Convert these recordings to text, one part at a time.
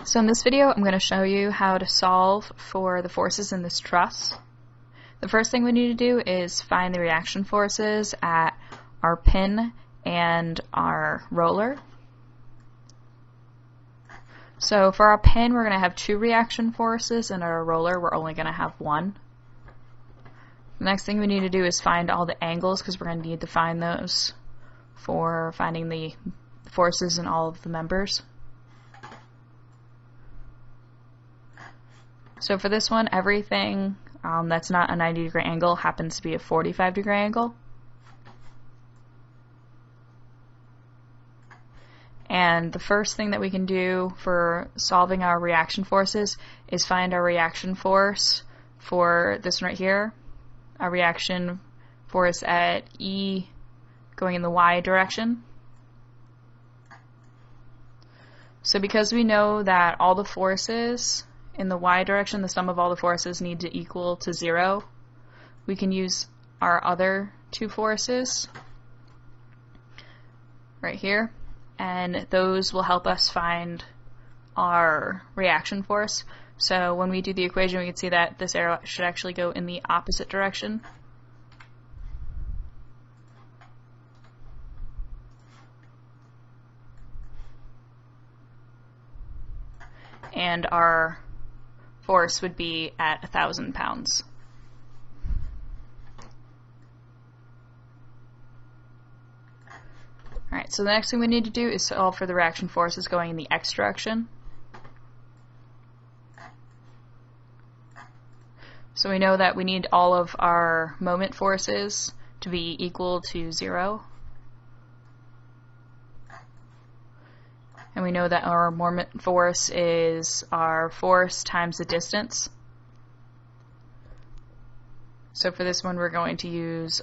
So in this video, I'm going to show you how to solve for the forces in this truss. The first thing we need to do is find the reaction forces at our pin and our roller. So for our pin, we're going to have 2 reaction forces, and our roller, we're only going to have 1. The next thing we need to do is find all the angles, because we're going to need to find those for finding the forces in all of the members. So for this one, everything that's not a 90-degree angle happens to be a 45-degree angle. And the first thing that we can do for solving our reaction forces is find our reaction force for this one right here. Our reaction force at E going in the Y direction. So because we know that all the forces in the Y direction, the sum of all the forces need to equal to 0, we can use our other 2 forces right here, and those will help us find our reaction force. So when we do the equation, we can see that this arrow should actually go in the opposite direction. And our force would be at 1,000 pounds. Alright, so the next thing we need to do is solve for the reaction forces going in the X direction. So we know that we need all of our moment forces to be equal to 0. And we know that our moment force is our force times the distance. So for this one, we're going to use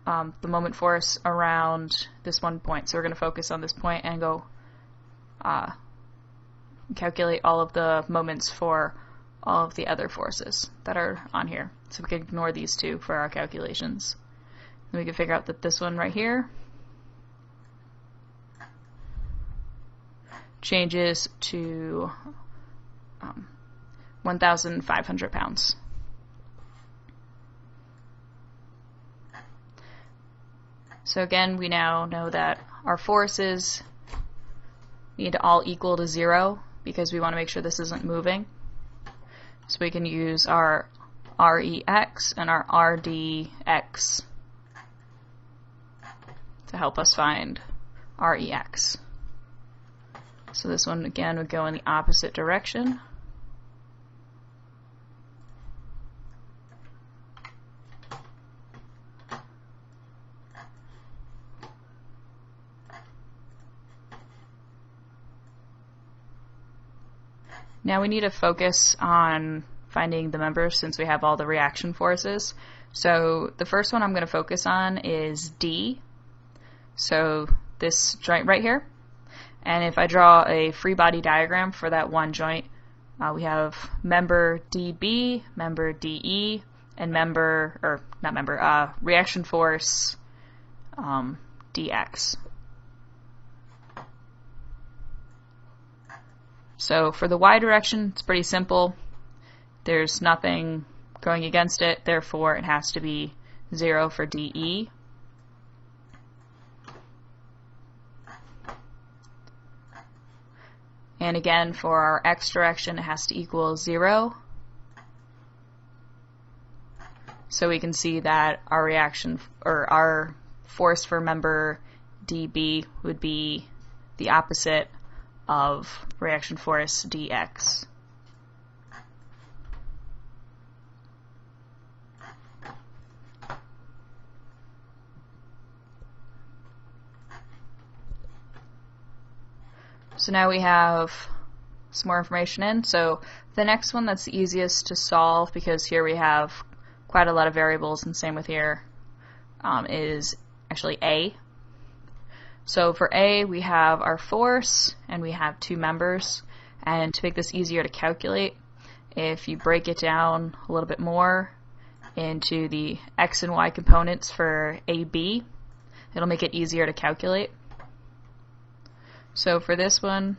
the moment force around this one point. So we're going to focus on this point and go calculate all of the moments for all of the other forces that are on here. So we can ignore these 2 for our calculations. And we can figure out that this one right here changes to 1,500 pounds. So again, we now know that our forces need to all equal to 0 because we want to make sure this isn't moving. So we can use our REX and our RDX to help us find REX. So this one again would go in the opposite direction. Now we need to focus on finding the members since we have all the reaction forces. So the first one I'm going to focus on is D. So this joint right here. And if I draw a free body diagram for that one joint, we have member DB, member DE, and reaction force DX. So for the Y direction, it's pretty simple. There's nothing going against it, therefore it has to be 0 for DE. And again, for our X direction, it has to equal 0. So we can see that our reaction, or our force for member DB would be the opposite of reaction force DX. So now we have some more information in. So the next one that's the easiest to solve, because here we have quite a lot of variables, and same with here, is actually A. So for A, we have our force, and we have 2 members. And to make this easier to calculate, if you break it down a little bit more into the X and Y components for AB, it'll make it easier to calculate. So for this one,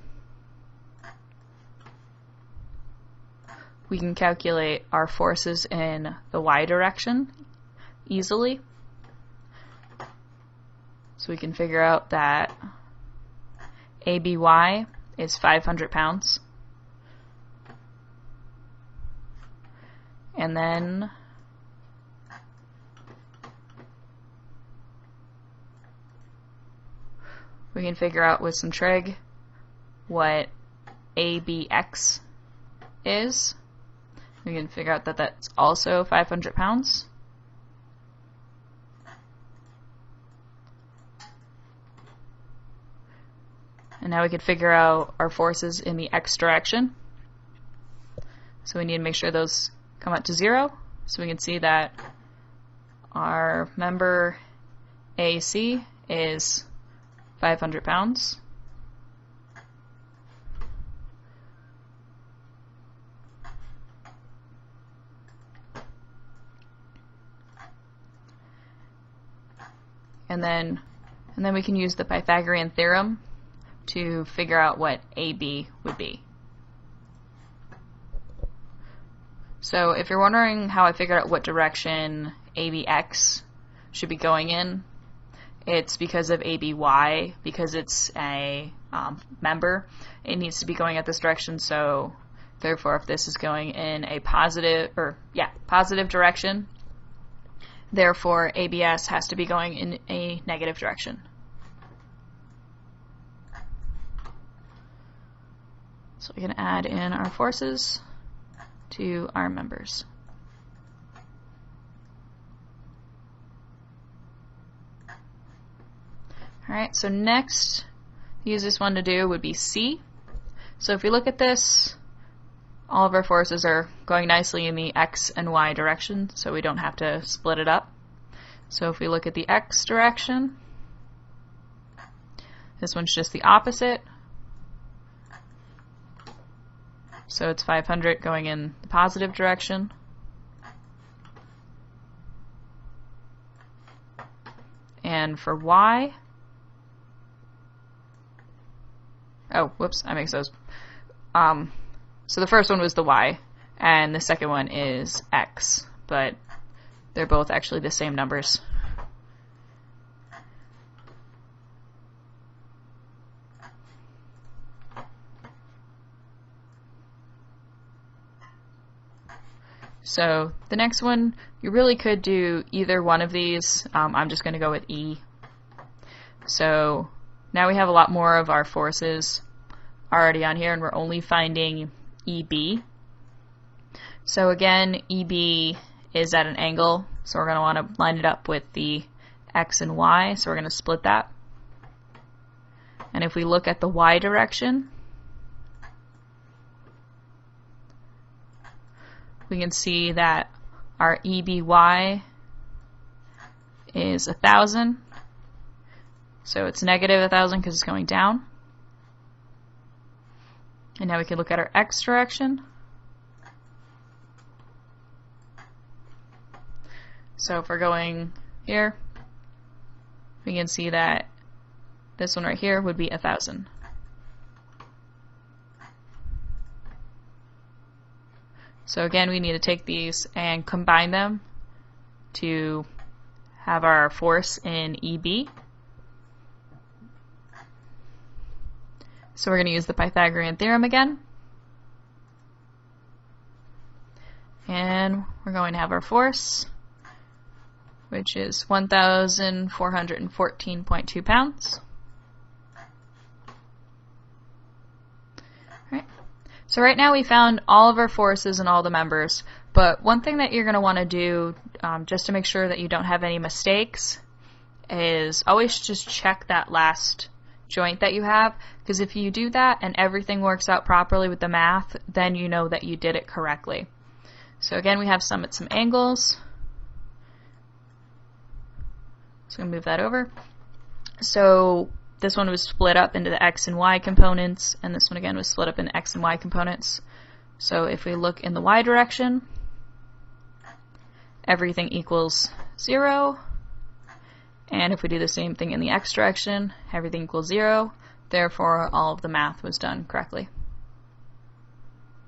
we can calculate our forces in the y direction easily. So we can figure out that ABY is 500 pounds. And then we can figure out with some trig what ABX is. We can figure out that that's also 500 pounds. And now we could figure out our forces in the x direction. So we need to make sure those come out to 0. So we can see that our member AC is 500 pounds. And then we can use the Pythagorean theorem to figure out what AB would be. So if you're wondering how I figured out what direction ABX should be going in, it's because of ABY, because it's a member. It needs to be going at this direction, so therefore if this is going in a positive direction, therefore ABS has to be going in a negative direction. So we can add in our forces to our members. Alright, so next, the easiest one to do would be C. So if we look at this, all of our forces are going nicely in the x and y direction, so we don't have to split it up. So if we look at the x direction, this one's just the opposite. So it's 500 going in the positive direction. And for y, oh, whoops, I mixed those. So the first one was the y, and the second one is x, but they're both actually the same numbers. So the next one, you really could do either one of these. I'm just going to go with E. So now we have a lot more of our forces already on here, and we're only finding EB. So again, EB is at an angle, so we're going to want to line it up with the X and Y, so we're going to split that. And if we look at the Y direction, we can see that our EBY is 1,000. So it's negative 1,000 because it's going down. And now we can look at our X direction. So if we're going here, we can see that this one right here would be 1,000. So again, we need to take these and combine them to have our force in EB. So we're going to use the Pythagorean theorem again. And we're going to have our force, which is 1,414.2 pounds. So right now we found all of our forces and all the members, but one thing that you're going to want to do just to make sure that you don't have any mistakes is always just check that last joint that you have, because if you do that and everything works out properly with the math, then you know that you did it correctly. So again, we have some at some angles. So I'm going to move that over. So this one was split up into the X and Y components, and this one again was split up into X and Y components. So if we look in the Y direction, everything equals 0. And if we do the same thing in the X direction, everything equals 0. Therefore, all of the math was done correctly.